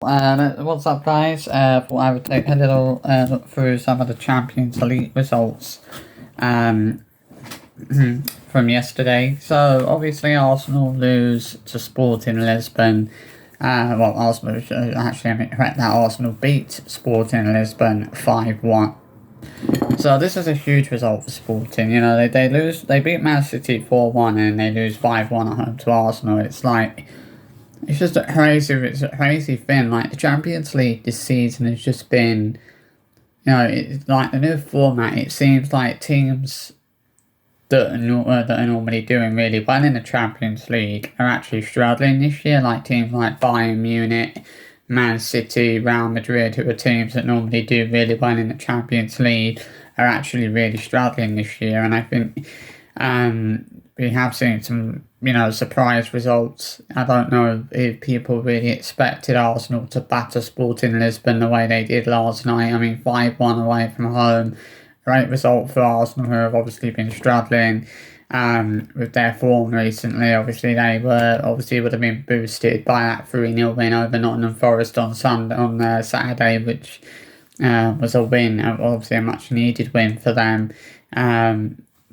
What's up, guys? Thought I would take a little look through some of the Champions League results um, from yesterday. So, obviously, Arsenal lose to Sporting Lisbon. Arsenal, actually, I mean, correct that Arsenal beat Sporting Lisbon 5-1. So, this is a huge result for Sporting. You know, they beat Man City 4-1 and they lose 5-1 at home to Arsenal. It's just it's a crazy thing. Like the Champions League this season has just been, it's like the new format. It seems like teams that are normally doing really well in the Champions League are actually struggling this year. Like teams like Bayern Munich, Man City, Real Madrid, who are teams that normally do really well in the Champions League, are actually really struggling this year. And I think we have seen some, surprise results. I don't know if people really expected Arsenal to batter Sporting Lisbon the way they did last night. I mean, 5-1 away from home. Great result for Arsenal, who have obviously been struggling with their form recently. Obviously, would have been boosted by that 3-0 win over Nottingham Forest on Saturday, which was a win, obviously a much needed win for them.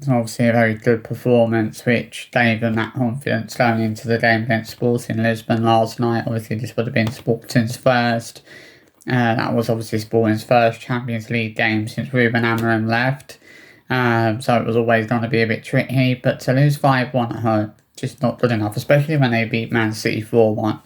Obviously a very good performance, which gave them that confidence going into the game against Sporting Lisbon last night. Obviously, this would have been Sporting's first. That was obviously Sporting's first Champions League game since Ruben Amorim left. So it was always going to be a bit tricky. But to lose 5-1 at home, just not good enough, especially when they beat Man City 4-1.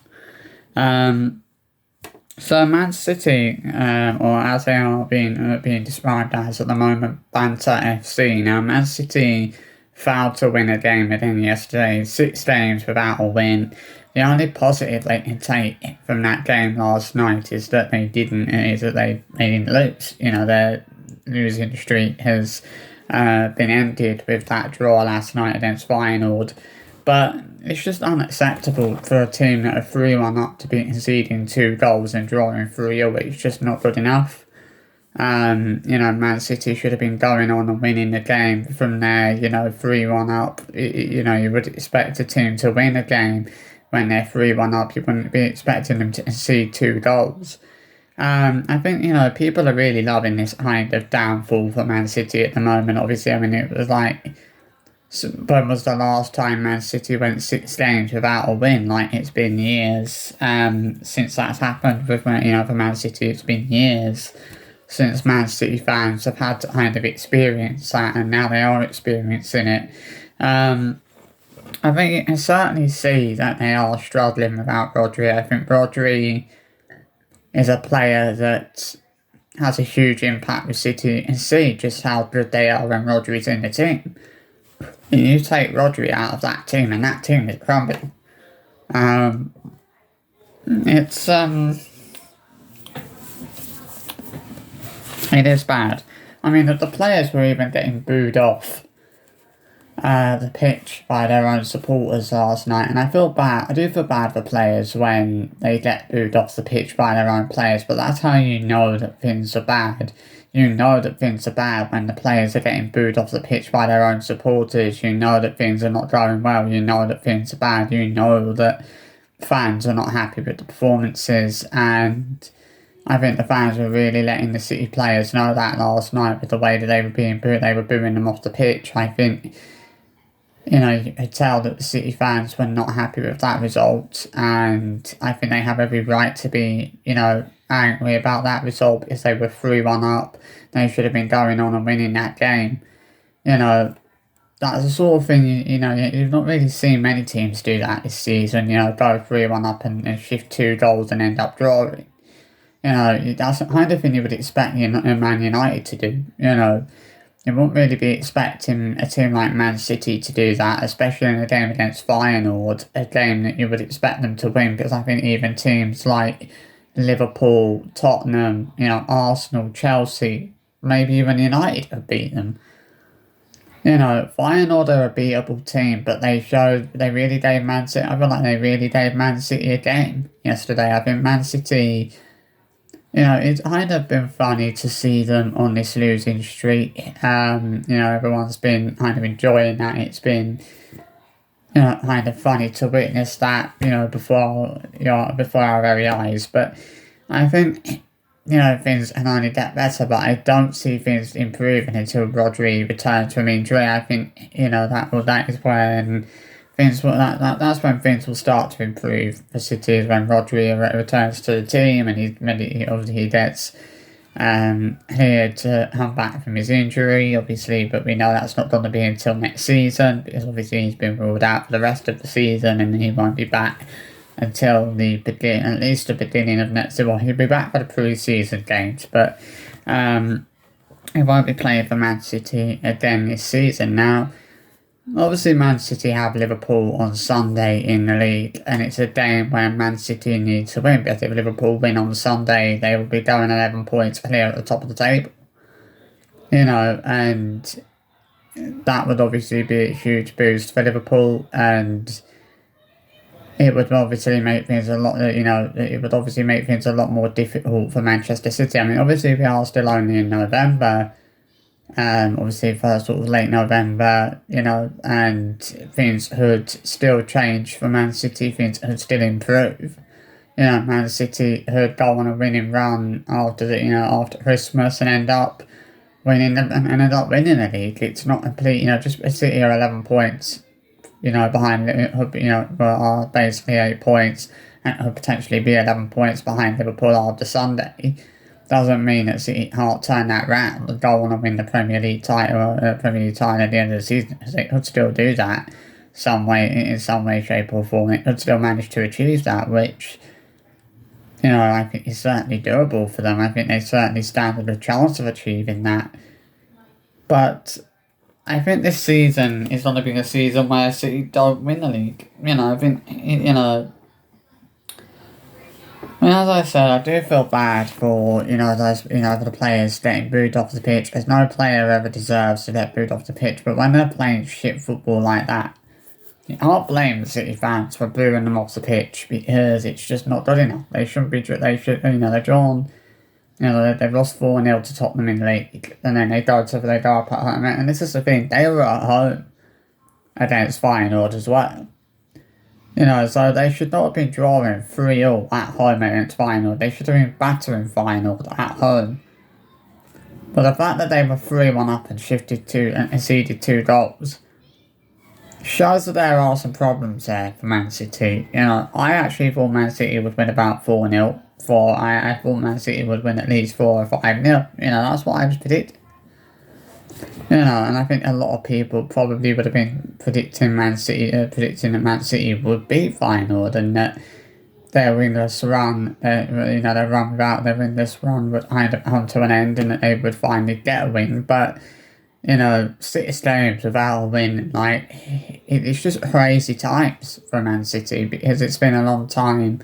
So Man City, or as they are being described as at the moment, Banter FC. Now Man City failed to win a game again yesterday. 6 games without a win. The only positive they can take from that game last night is that they didn't lose. Their losing streak has been ended with that draw last night against Feyenoord. But it's just unacceptable for a team that are 3-1 up to be conceding 2 goals and drawing 3-0. It's just not good enough. Man City should have been going on and winning the game from there, 3-1 up. You would expect a team to win a game when they're 3-1 up. You wouldn't be expecting them to concede 2 goals. I think, people are really loving this kind of downfall for Man City at the moment. Obviously, I mean, it was like, when was the last time Man City went 6 games without a win? Like, it's been years since that's happened with, for Man City. It's been years since Man City fans have had to kind of experience that, and now they are experiencing it. I think you can certainly see that they are struggling without Rodri. I think Rodri is a player that has a huge impact with City. You can see just how good they are when Rodri's in the team. You take Rodri out of that team and that team is crumbling. It is bad. I mean, the players were even getting booed off the pitch by their own supporters last night, and I do feel bad for players when they get booed off the pitch by their own players, but that's how you know that things are bad. You know that things are bad when the players are getting booed off the pitch by their own supporters. You know that things are not going well. You know that things are bad. You know that fans are not happy with the performances, and I think the fans were really letting the City players know that last night with the way that they were being booed. They were booing them off the pitch. I think, you could tell that the City fans were not happy with that result, and I think they have every right to be, angry about that result because they were 3-1 up. They should have been going on and winning that game. That's the sort of thing, you've not really seen many teams do that this season, go 3-1 up and shift 2 goals and end up drawing. That's the kind of thing you would expect Man United to do, You won't really be expecting a team like Man City to do that, especially in a game against Feyenoord, a game that you would expect them to win, because I think even teams like Liverpool, Tottenham, Arsenal, Chelsea, maybe even United have beat them. Feyenoord are a beatable team, but they really gave Man City, I feel like they really gave Man City a game yesterday. I think Man City, it's kind of been funny to see them on this losing streak. Everyone's been kind of enjoying that. It's been, kind of funny to witness that, before our very eyes. But I think, things can only get better, but I don't see things improving until Rodri returns from injury. I think, that is when that's when things will start to improve for City, is when Rodri returns to the team and he gets here to come back from his injury, obviously, but we know that's not going to be until next season, because obviously he's been ruled out for the rest of the season and he won't be back until at least the beginning of next season. Well, he'll be back for the pre-season games, but he won't be playing for Man City again this season. Now, obviously, Man City have Liverpool on Sunday in the league, and it's a game where Man City need to win, because if Liverpool win on Sunday, they will be going 11 points clear at the top of the table. And that would obviously be a huge boost for Liverpool, and it would obviously make things a lot, more difficult for Manchester City. I mean, obviously, we are still only in November, obviously for sort of late November, and things could still change for Man City, things could still improve. Man City could go on a winning run after Christmas and end up winning the league. It's not complete, just City are 11 points, behind, are basically 8 points, and could potentially be 11 points behind Liverpool after Sunday. Doesn't mean that City can't turn that round and go on and win the Premier League title at the end of the season, because they could still do that in some way, shape or form. It could still manage to achieve that, which, I think is certainly doable for them. I think they certainly stand a chance of achieving that. But I think this season is going to be a season where City don't win the league. I think, as I said, I do feel bad for, for the players getting booed off the pitch, because no player ever deserves to get booed off the pitch, but when they're playing shit football like that, you can't blame the City fans for booing them off the pitch, because it's just not good enough. They've drawn, they've lost 4-0 to Tottenham in the league, and then they go up at home, and this is the thing, they were at home against Feyenoord as well. So they should not have been drawing 3-0 at home against Feyenoord. They should have been battering Feyenoord at home. But the fact that they were 3-1 up and conceded 2 goals shows that there are some problems there for Man City. I actually thought Man City would win about 4-0. I thought Man City would win at least 4 or 5-0. That's what I was predicting. And I think a lot of people probably would have been predicting that Man City would beat Feyenoord, and that their winless run would kind of come to an end, and that they would finally get a win. But 6 games without a win, it's just crazy times for Man City, because it's been a long time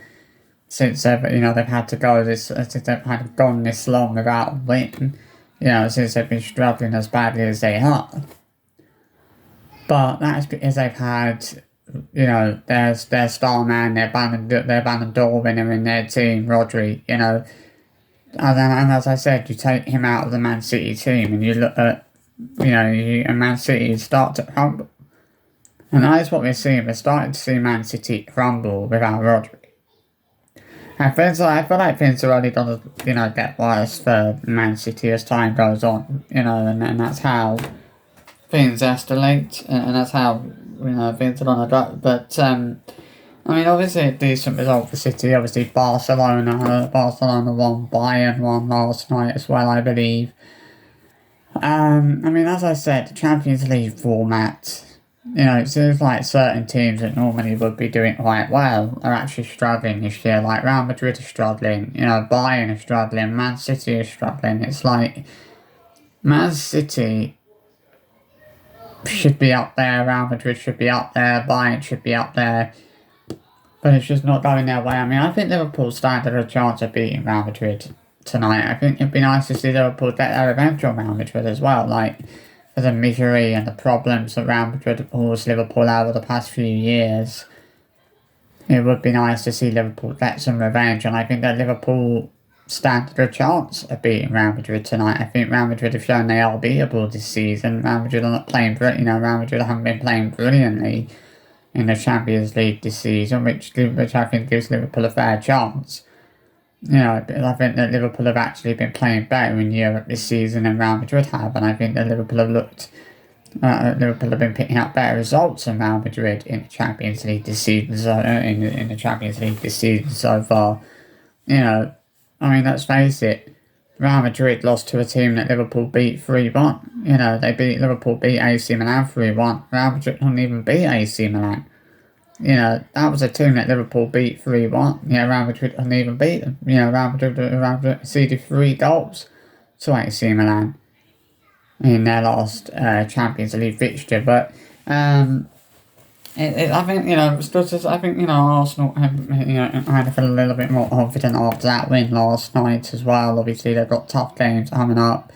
since they've had to go since they've kind of gone this long without a win. Since they've been struggling as badly as they have. But that's because they've had, their star man, their Ballon d'Or winner in their team, Rodri, and as I said, you take him out of the Man City team and you look at, and Man City start to crumble. And that is what we're seeing. We're starting to see Man City crumble without Rodri. I feel like things are only going to, get worse for Man City as time goes on, and that's how things escalate, and that's how, things are going to go. But, obviously a decent result for City. Obviously Barcelona won, Bayern won last night as well, I believe. As I said, the Champions League format, it seems like certain teams that normally would be doing quite well are actually struggling this year. Like Real Madrid is struggling, Bayern is struggling, Man City is struggling. It's like Man City should be up there, Real Madrid should be up there, Bayern should be up there, but it's just not going their way. I think Liverpool stand a chance of beating Real Madrid tonight. I think it'd be nice to see Liverpool get their revenge on Real Madrid as well, for the misery and the problems that Real Madrid caused Liverpool over the past few years. It would be nice to see Liverpool get some revenge, and I think that Liverpool stand a good chance of beating Real Madrid tonight. I think Real Madrid have shown they are beatable this season. Real Madrid are not playing Real Madrid haven't been playing brilliantly, in the Champions League this season, which I think gives Liverpool a fair chance. You know, I think that Liverpool have actually been playing better in Europe this season than Real Madrid have, and I think that Liverpool have been picking up better results than Real Madrid in the Champions League this season. So in the Champions League this season so far, you know, I mean, let's face it, Real Madrid lost to a team that Liverpool beat 3-1. You know, Liverpool beat AC Milan 3-1. Real Madrid didn't even beat AC Milan. You know, that was a team that Liverpool beat 3-1. You know, Real Madrid didn't even beat them. You know, Real Madrid conceded 3 goals to AC Milan in their last Champions League fixture. But I think, you know, I think, you know, Arsenal have, you know, had to feel a little bit more confident after that win last night as well. Obviously, they've got tough games coming up.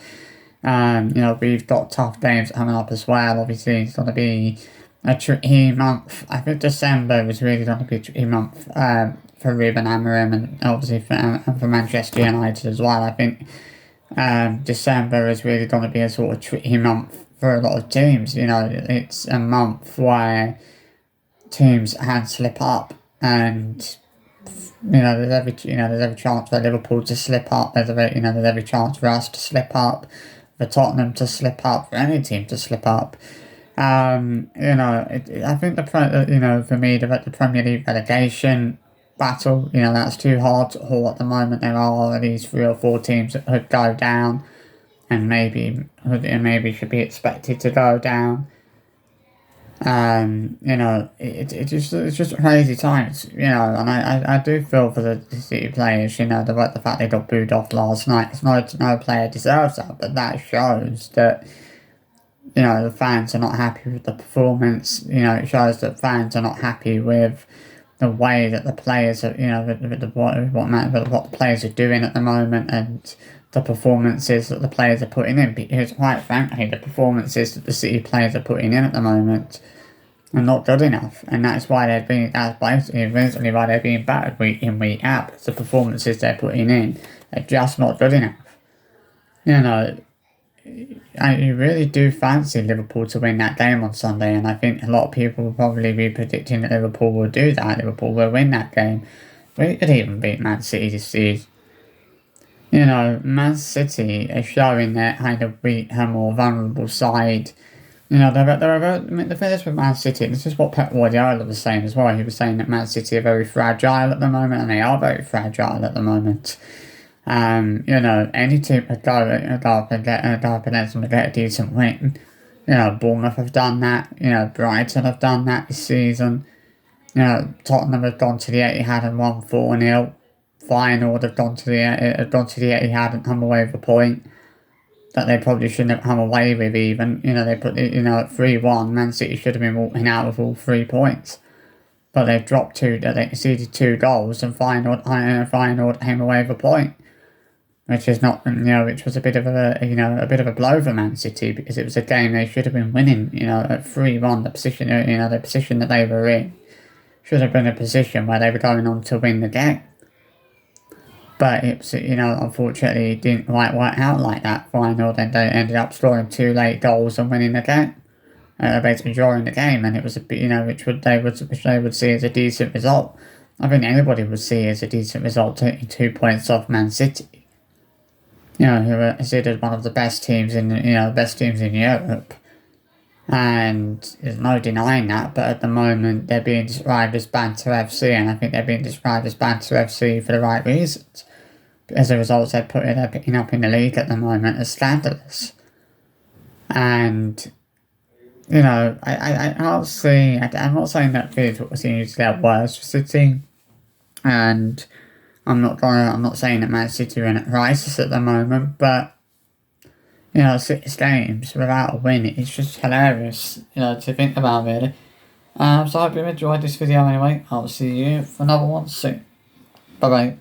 You know, we've got tough games coming up as well. Obviously, it's going to be a tricky month. I think December is really going to be a tricky month for Ruben Amorim and obviously for Manchester United as well. I think December is really going to be a sort of tricky month for a lot of teams. You know, it's a month where teams can slip up, and there's every chance for Liverpool to slip up. There's every chance for us to slip up, for Tottenham to slip up, for any team to slip up. I think for me, the Premier League relegation battle, that's too hard to haul at the moment. There are at least 3 or 4 teams that could go down, and maybe should be expected to go down. It's just crazy times, and I do feel for the City players, the fact they got booed off last night. It's not, no player deserves that, but that shows that, the fans are not happy with the performance. It shows that fans are not happy with the way that the players are, what the players are doing at the moment, and the performances that the players are putting in, because quite frankly, the performances that the City players are putting in at the moment are not good enough, and that's basically why they're being battered week in, week out, because the performances they're putting in are just not good enough. I really do fancy Liverpool to win that game on Sunday, and I think a lot of people will probably be predicting that Liverpool will do that. Liverpool will win that game. We could even beat Man City this season. Man City are showing their kind of weak and more vulnerable side. The thing is with Man City, this is what Pep Guardiola was saying as well. He was saying that Man City are very fragile at the moment, and they are very fragile at the moment. Any team could go up against them to get a decent win. Bournemouth have done that. Brighton have done that this season. Tottenham have gone to the Etihad and won 4-0. Feyenoord have gone to the Etihad and come away with a point that they probably shouldn't have come away with even. They put it, at 3-1. Man City should have been walking out with all 3 points. But they've dropped 2, they conceded 2 goals, and Feyenoord came away with a point. Which is not, which was a bit of a blow for Man City, because it was a game they should have been winning, at 3-1. The position that they were in should have been a position where they were going on to win the game. But it's, unfortunately, it didn't quite work out like that. Feyenoord ended up scoring 2 late goals and winning the game. Basically drawing the game, and it was which they would see as a decent result. I think anybody would see as a decent result, taking 2 points off Man City. Who are considered one of the best teams in Europe. And there's no denying that, but at the moment they're being described as Banter FC, and I think they're being described as Banter FC for the right reasons. Because the results they're picking up in the league at the moment are scandalous. And, I can't see, I'm not saying that Village will continue to get worse for City, and I'm not saying that Man City are in a crisis at the moment, but 6 games without a win, it's just hilarious, to think about, really. So I hope you enjoyed this video anyway. I'll see you for another one soon. Bye bye.